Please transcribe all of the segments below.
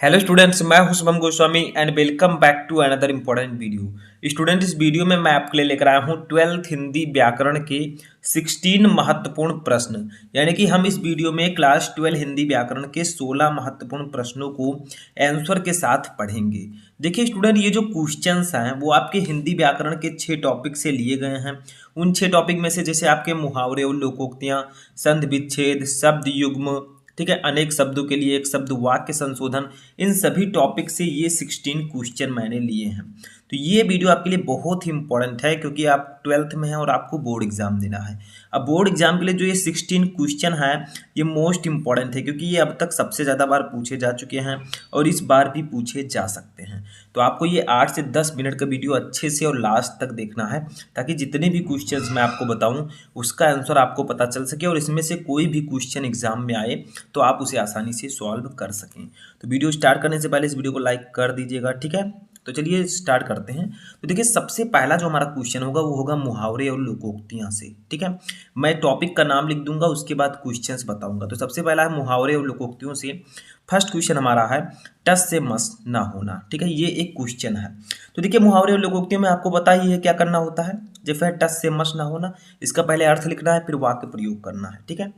Hello students, मैं हूं Shubham Goswami and welcome back to another important video. Student, इस video में मैं आपके लिए लेकर आया हूं 12th हिंदी व्याकरण के 16 महत्वपूर्ण प्रश्न। यानी कि हम इस वीडियो में क्लास 12 हिंदी व्याकरण के 16 महत्वपूर्ण प्रश्नों को आंसर के साथ पढ़ेंगे। देखिए स्टूडेंट, ये जो क्वेश्चंस हैं वो आपके हिंदी व्याकरण के 6 टॉपिक से लिए गए हैं। उन 6 टॉपिक में से जैसे आपके मुहावरे और लोकोक्तियाँ, संधि विच्छेद, शब्द युग्म, ठीक है, अनेक शब्दों के लिए एक शब्द, वाक्य संशोधन, इन सभी टॉपिक से ये 16 क्वेश्चन मैंने लिए हैं। तो ये वीडियो आपके लिए बहुत ही इंपॉर्टेंट है क्योंकि आप 12th में हैं और आपको बोर्ड एग्जाम देना है। अब बोर्ड एग्जाम के लिए जो ये 16 क्वेश्चन है ये मोस्ट इंपॉर्टेंट है क्योंकि ये अब तक सबसे ज़्यादा बार पूछे जा चुके हैं और इस बार भी पूछे जा सकते हैं। तो आपको ये 8 से 10 मिनट का वीडियो अच्छे से और लास्ट तक देखना है ताकि जितने भी क्वेश्चंस मैं आपको बताऊं उसका आंसर आपको पता चल सके और इसमें से कोई भी क्वेश्चन एग्जाम में आए तो आप उसे आसानी से सॉल्व कर सकें। तो वीडियो स्टार्ट करने से पहले इस वीडियो को लाइक कर दीजिएगा, ठीक है। तो चलिए स्टार्ट करते हैं। तो देखिए सबसे पहला जो हमारा क्वेश्चन होगा वो होगा मुहावरे और लोकोक्तियां से, ठीक है। मैं टॉपिक का नाम लिख दूंगा, उसके बाद क्वेश्चंस बताऊंगा। तो सबसे पहला है मुहावरे और लोकोक्तियों से। फर्स्ट क्वेश्चन हमारा है टस से मस ना होना, ठीक है, ये एक क्वेश्चन है। तो देखिए मुहावरे और लोकोक्तियों में आपको पता ही है क्या करना होता है। जब है टस से मस ना होना, इसका पहले अर्थ लिखना है फिर वाक्य प्रयोग करना है, ठीक है।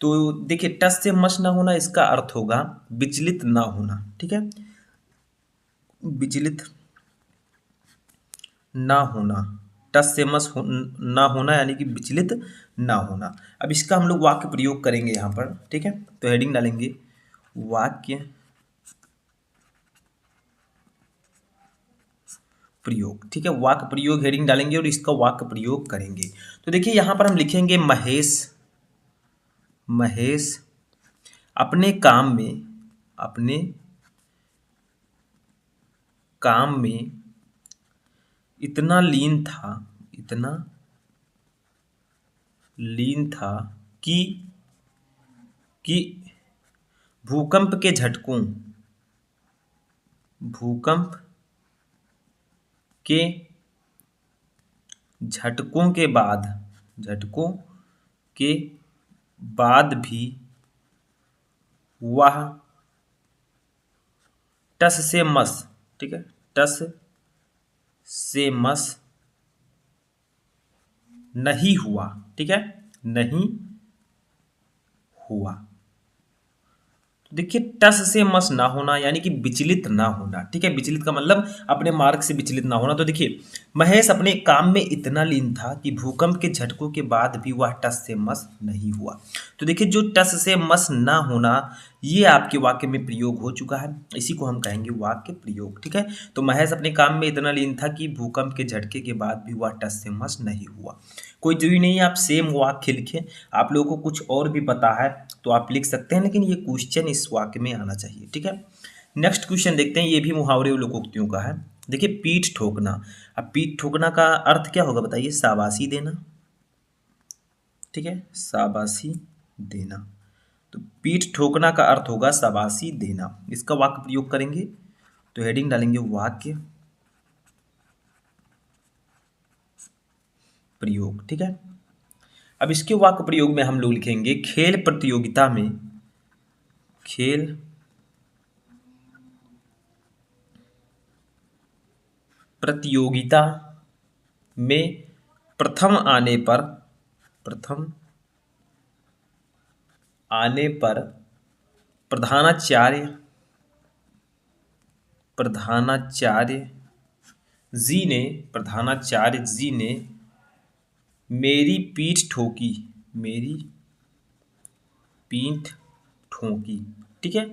तो देखिए टस से मस ना होना, इसका अर्थ होगा विचलित ना होना, ठीक है, विचलित ना होना। टस से मस ना होना यानी कि विचलित ना होना। अब इसका हम लोग वाक्य प्रयोग करेंगे यहाँ पर, ठीक है। तो हेडिंग डालेंगे वाक्य प्रयोग, ठीक है, वाक्य प्रयोग हेडिंग डालेंगे और इसका वाक्य प्रयोग करेंगे। तो देखिए यहाँ पर हम लिखेंगे महेश महेश अपने काम में इतना लीन था कि कि भूकंप के झटकों के बाद भी वह टस से मस, ठीक है, टस से मस नहीं हुआ, ठीक है, नहीं हुआ। तो देखिए टस से मस ना होना यानी कि विचलित ना होना, ठीक है। विचलित का मतलब अपने मार्ग से विचलित ना होना। तो देखिए महेश अपने काम में इतना लीन था कि भूकंप के झटकों के बाद भी वह टस से मस नहीं हुआ। तो देखिए जो टस से मस ना होना ये आपके वाक्य में प्रयोग हो चुका है, इसी को हम कहेंगे वाक्य प्रयोग, ठीक है। तो महेश अपने काम में इतना लीन था कि भूकंप के झटके के बाद भी वह टस से मस नहीं हुआ। कोई जरूरी नहीं है आप सेम वाक्य लिखें, आप लोगों को कुछ और भी पता है तो आप लिख सकते हैं, लेकिन ये क्वेश्चन इस वाक्य में आना चाहिए, ठीक है। नेक्स्ट क्वेश्चन देखते हैं, ये भी मुहावरे और लोकोक्तियों का है। देखिए पीठ ठोकना। अब पीठ ठोकना का अर्थ क्या होगा बताइए? शाबाशी देना, ठीक है, शाबाशी देना। तो पीठ ठोकना का अर्थ होगा शाबाशी देना। इसका वाक्य प्रयोग करेंगे तो हेडिंग डालेंगे वाक्य प्रयोग, ठीक है। अब इसके वाक्य प्रयोग में हम लोग लिखेंगे खेल प्रतियोगिता में प्रथम आने पर प्रधानाचार्य जी ने मेरी पीठ ठोकी, ठीक है,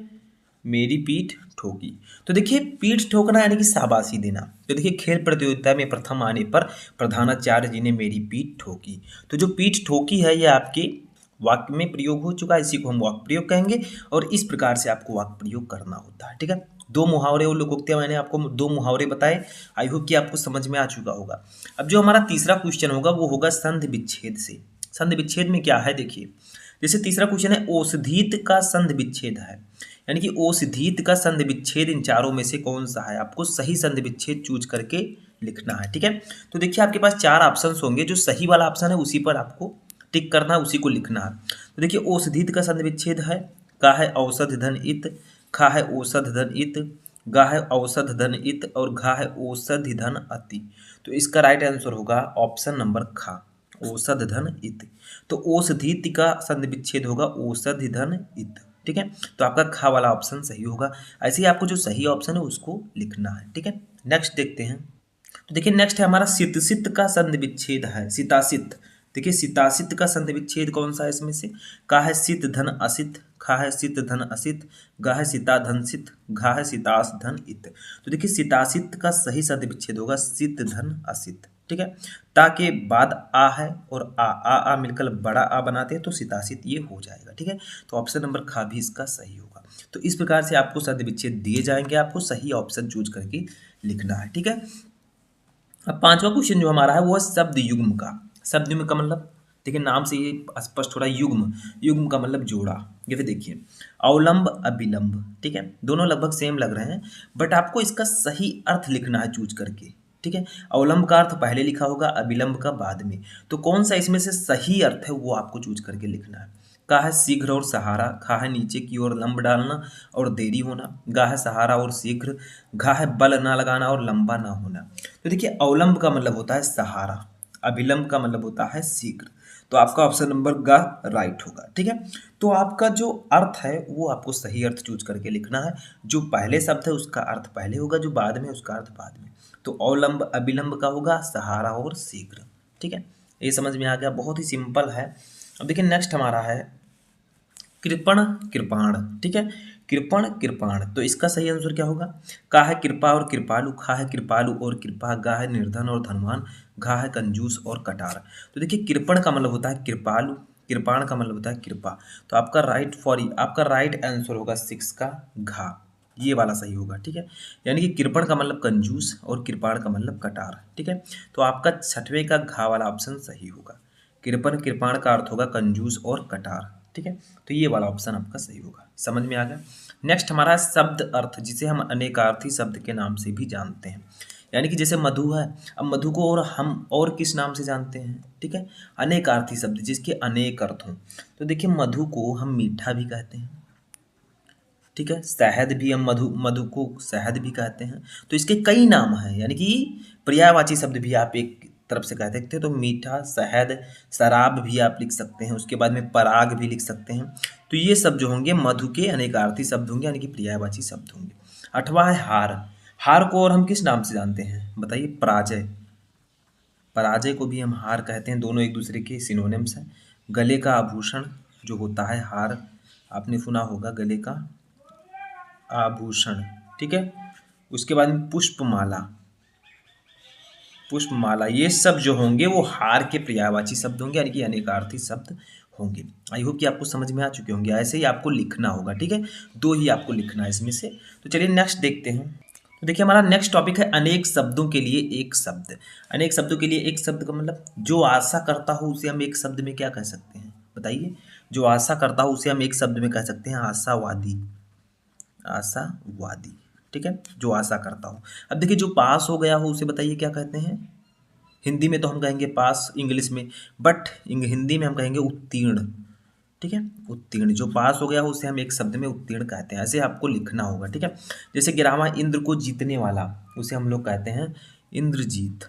मेरी पीठ ठोकी। तो देखिए पीठ ठोकना यानी कि शाबाशी देना। तो देखिए खेल प्रतियोगिता में प्रथम आने पर प्रधानाचार्य जी ने मेरी पीठ ठोकी। तो जो पीठ ठोकी है ये आपके वाक्य में प्रयोग हो चुका है, इसी को हम वाक्य प्रयोग कहेंगे और इस प्रकार से आपको वाक्य प्रयोग करना होता है, ठीक है। दो मुहावरे और लोकोक्तियां मैंने आपको दो मुहावरे बताए, आई होप कि आपको समझ में आ चुका होगा। अब जो हमारा तीसरा क्वेश्चन होगा वो होगा संधि विच्छेद से। संधि विच्छेद में क्या है देखिए, जैसे तीसरा क्वेश्चन है औषधीत का संधि विच्छेद है, यानी कि औषधीत का संधि विच्छेद इन चारों में से कौन सा है? आपको सही संधि विच्छेद चूज करके लिखना है, ठीक है। तो देखिए आपके पास 4 ऑप्शंस होंगे, जो सही वाला ऑप्शन है उसी पर आपको टिक करना है, उसी को लिखना है। तो देखिए औषधीत का संधि विच्छेद है, का है औषध धन इत, खा है औषध धन इत, गा है औषध धन इत और घा है औषधि धन अति। तो इसका राइट आंसर होगा ऑप्शन नंबर खा, औषध धन इत। तो औषधि का संधि विच्छेद होगा औषधि धन इत। ठीक है, तो आपका खा वाला ऑप्शन सही होगा। ऐसे ही आपको जो सही ऑप्शन है उसको लिखना है। ठीक है, नेक्स्ट देखते हैं। तो देखिए नेक्स्ट है हमारा सित का संधि विच्छेद है सितासित। देखिए सितासित का संधि विच्छेद कौन सा है इसमें से? का है सित धन असित, खा है सित धन असित, गा है सिता धन सित, घा है सितास धन इत। तो देखिए सितासित का सही संधि विच्छेद होगा सित धन असित। ठीक है, ता के बाद आ है और आ मिलकर बड़ा आ बनाते हैं तो सितासित ये हो जाएगा। ठीक है, तो ऑप्शन नंबर खा भी इसका सही होगा। तो इस प्रकार से आपको संधि विच्छेद दिए जाएंगे, आपको सही ऑप्शन चूज करके लिखना है। ठीक है, अब पांचवा क्वेश्चन जो हमारा है वो है शब्द युग्म का। शब्द युग्म का मतलब देखिए नाम से ये स्पष्ट हो रहा है, युग्म, युग्म का मतलब जोड़ा। ये फिर देखिए अवलंब अभिलंब, ठीक है, दोनों लगभग सेम लग रहे हैं बट आपको इसका सही अर्थ लिखना है चूज करके। ठीक है, अवलंब का अर्थ पहले लिखा होगा, अभिलंब का बाद में। तो कौन सा इसमें से सही अर्थ है वो आपको चूज करके लिखना है। का है शीघ्र और सहारा, खा है नीचे की ओर लंब डालना और देरी होना, गा है सहारा और शीघ्र, घा है बल ना लगाना और लंबा ना होना। तो देखिए अवलंब का मतलब होता है सहारा, अभिलंब का मतलब होता है शीघ्र। तो आपका ऑप्शन नंबर गा राइट होगा। ठीक है, तो आपका जो अर्थ है वो आपको सही अर्थ चूज करके लिखना है। जो पहले शब्द है उसका अर्थ पहले होगा, जो बाद में उसका अर्थ बाद में। तो अवलंब अभिलंब का होगा सहारा और शीघ्र। ठीक है, ये समझ में आ गया, बहुत ही सिंपल है। अब देखिए नेक्स्ट हमारा है कृपण कृपाण। ठीक है, कृपण कृपाण, तो इसका सही आंसर क्या होगा? का है कृपा और कृपालु, खा है कृपालु और कृपा, गा है निर्धन और धनवान, घा है कंजूस और कटार। तो देखिए कृपण का मतलब होता है कृपालु, कृपाण का मतलब होता है कृपा। तो आपका राइट आंसर होगा 6 का घा, ये वाला सही होगा। ठीक है, यानी कि कृपण का मतलब कंजूस और कृपाण का मतलब कटार। ठीक है, तो आपका छठवें का घा वाला ऑप्शन सही होगा। कृपण कृपाण का अर्थ होगा कंजूस और कटार। ठीक है, तो ये वाला ऑप्शन आपका सही होगा। समझ में आ गया। नेक्स्ट हमारा है शब्द अर्थ, जिसे हम अनेकार्थी शब्द के नाम से भी जानते हैं। यानी कि जैसे मधु है, अब मधु को और हम और किस नाम से जानते हैं? ठीक है, अनेकार्थी शब्द जिसके अनेक अर्थ हों। तो देखिए मधु को हम मीठा भी कहते हैं। ठीक है, शहद भी हम मधु को शहद भी कहते हैं। तो इसके कई नाम हैं, यानी कि पर्यायवाची शब्द भी आप एक तरफ से कह सकते हैं। तो मीठा, शहद, शराब भी आप लिख सकते हैं, उसके बाद में पराग भी लिख सकते हैं। तो ये सब जो होंगे मधु के अनेकार्थी शब्द होंगे, यानी कि पर्यायवाची शब्द होंगे। अठवा है हार। हार को और हम किस नाम से जानते हैं बताइए? पराजय। पराजय को भी हम हार कहते हैं, दोनों एक दूसरे के सिनोनिम्स हैं। गले का आभूषण जो होता है हार, आपने सुना होगा गले का आभूषण। ठीक है, उसके बाद में पुष्पमाला, पुष्पमाला, ये सब जो होंगे वो हार के पर्यायवाची शब्द होंगे, यानी कि अनेकार्थी शब्द होंगे। आई होप कि आपको समझ में आ चुके होंगे। ऐसे ही आपको लिखना होगा। ठीक है, दो ही आपको लिखना है इसमें से। तो चलिए नेक्स्ट देखते हैं। तो देखिए हमारा नेक्स्ट टॉपिक है अनेक शब्दों के लिए एक शब्द। अनेक शब्दों के लिए एक शब्द का मतलब जो आशा करता हो उसे हम एक शब्द में क्या कह सकते हैं बताइए? जो आशा करता हो उसे हम एक शब्द में कह सकते हैं आशावादी, आशावादी। ठीक है, जो आशा करता हूँ। अब देखिए जो पास हो गया हो उसे बताइए क्या कहते हैं? हिंदी में तो हम कहेंगे पास, इंग्लिश में, बट हिंदी में हम कहेंगे उत्तीर्ण। ठीक है, उत्तीर्ण, जो पास हो गया हो उसे हम एक शब्द में उत्तीर्ण कहते हैं। ऐसे आपको लिखना होगा। ठीक है, जैसे गिरावा इंद्र को जीतने वाला, उसे हम लोग कहते हैं इंद्रजीत,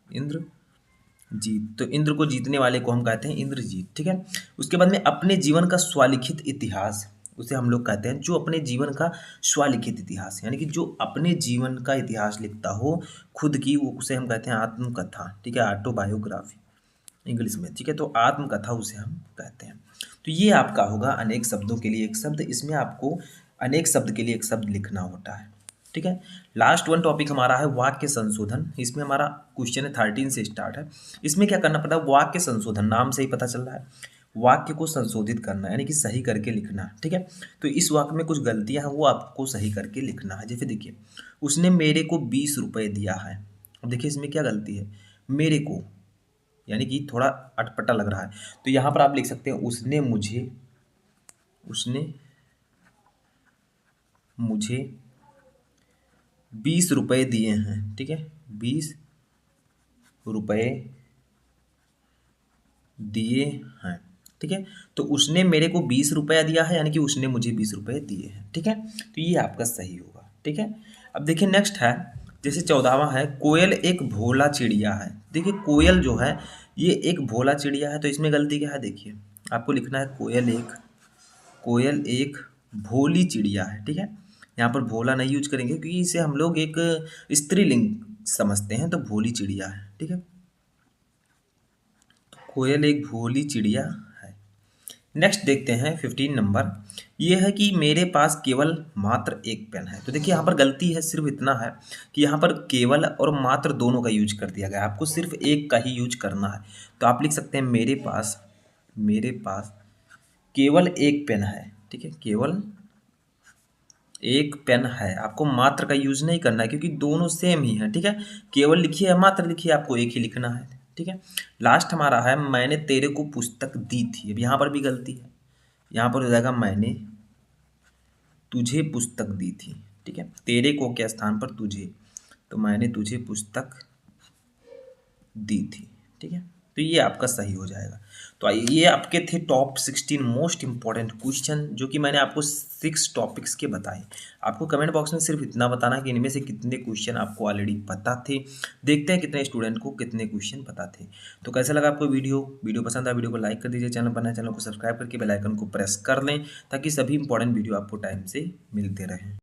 इंद्रजीत। तो इंद्र को जीतने वाले को हम कहते हैं इंद्रजीत। ठीक है, उसके बाद में अपने जीवन का स्वलिखित इतिहास, उसे हम लोग कहते हैं जो अपने जीवन का स्वलिखित इतिहास, यानी कि जो अपने जीवन का इतिहास लिखता हो खुद की, वो उसे हम कहते हैं आत्मकथा। ठीक है, ऑटोबायोग्राफी इंग्लिश में। ठीक है, तो आत्मकथा उसे हम कहते हैं। तो ये आपका होगा अनेक शब्दों के लिए एक शब्द। इसमें आपको अनेक शब्द के लिए एक शब्द लिखना होता है। ठीक है, लास्ट वन टॉपिक हमारा है वाक्य संशोधन। इसमें हमारा क्वेश्चन है 13 से स्टार्ट है। इसमें क्या करना पड़ता है? वाक्य संशोधन, नाम से ही पता चल रहा है, वाक्य को संशोधित करना, यानी कि सही करके लिखना। ठीक है, तो इस वाक्य में कुछ गलतियां हैं वो आपको सही करके लिखना है। जैसे देखिए उसने मेरे को 20 रुपये दिया है। अब देखिए इसमें क्या गलती है? मेरे को, यानी कि थोड़ा अटपटा लग रहा है। तो यहाँ पर आप लिख सकते हैं उसने मुझे 20 रुपये दिए हैं। ठीक है, 20 रुपये दिए हैं। ठीक है। तो उसने मेरे को 20 रुपया दिया है, यानी कि उसने मुझे 20 रुपये दिए हैं। ठीक है, तो ये आपका सही होगा। ठीक है, अब देखिए नेक्स्ट है, जैसे 14वां है, कोयल एक भोला चिड़िया है। देखिए कोयल जो है ये एक भोला चिड़िया है, तो इसमें गलती क्या है, देखिए आपको लिखना है कोयल एक भोली चिड़िया है। ठीक है, यहाँ पर भोला नहीं यूज करेंगे क्योंकि इसे हम लोग एक स्त्रीलिंग समझते हैं, तो भोली चिड़िया है। ठीक है, तो कोयल एक भोली चिड़िया है। नेक्स्ट देखते हैं 15 नंबर, ये है कि मेरे पास केवल मात्र एक पेन है। तो देखिए यहाँ पर गलती है, सिर्फ इतना है कि यहाँ पर केवल और मात्र दोनों का यूज कर दिया गया है, आपको सिर्फ एक का ही यूज करना है। तो आप लिख सकते हैं मेरे पास केवल एक पेन है। ठीक है, केवल एक पेन है, आपको मात्र का यूज नहीं करना है क्योंकि दोनों सेम ही है। ठीक है, केवल लिखिए या मात्र लिखिए, आपको एक ही लिखना है। ठीक है, लास्ट हमारा है, मैंने तेरे को पुस्तक दी थी। अब यहाँ पर भी गलती है, यहाँ पर हो जाएगा मैंने तुझे पुस्तक दी थी। ठीक है, तेरे को के स्थान पर तुझे, तो मैंने तुझे पुस्तक दी थी। ठीक है, तो ये आपका सही हो जाएगा। तो आइए, ये आपके थे टॉप 16 मोस्ट इंपॉर्टेंट क्वेश्चन, जो कि मैंने आपको 6 टॉपिक्स के बताए। आपको कमेंट बॉक्स में सिर्फ इतना बताना है कि इनमें से कितने क्वेश्चन आपको ऑलरेडी पता थे। देखते हैं कितने स्टूडेंट को कितने क्वेश्चन पता थे। तो कैसा लगा आपको वीडियो पसंद आया वीडियो को लाइक कर दीजिए, चैनल पर नए चैनल को सब्सक्राइब करके बेल आइकन को प्रेस कर लें ताकि सभी इंपॉर्टेंट वीडियो आपको टाइम से मिलते रहें।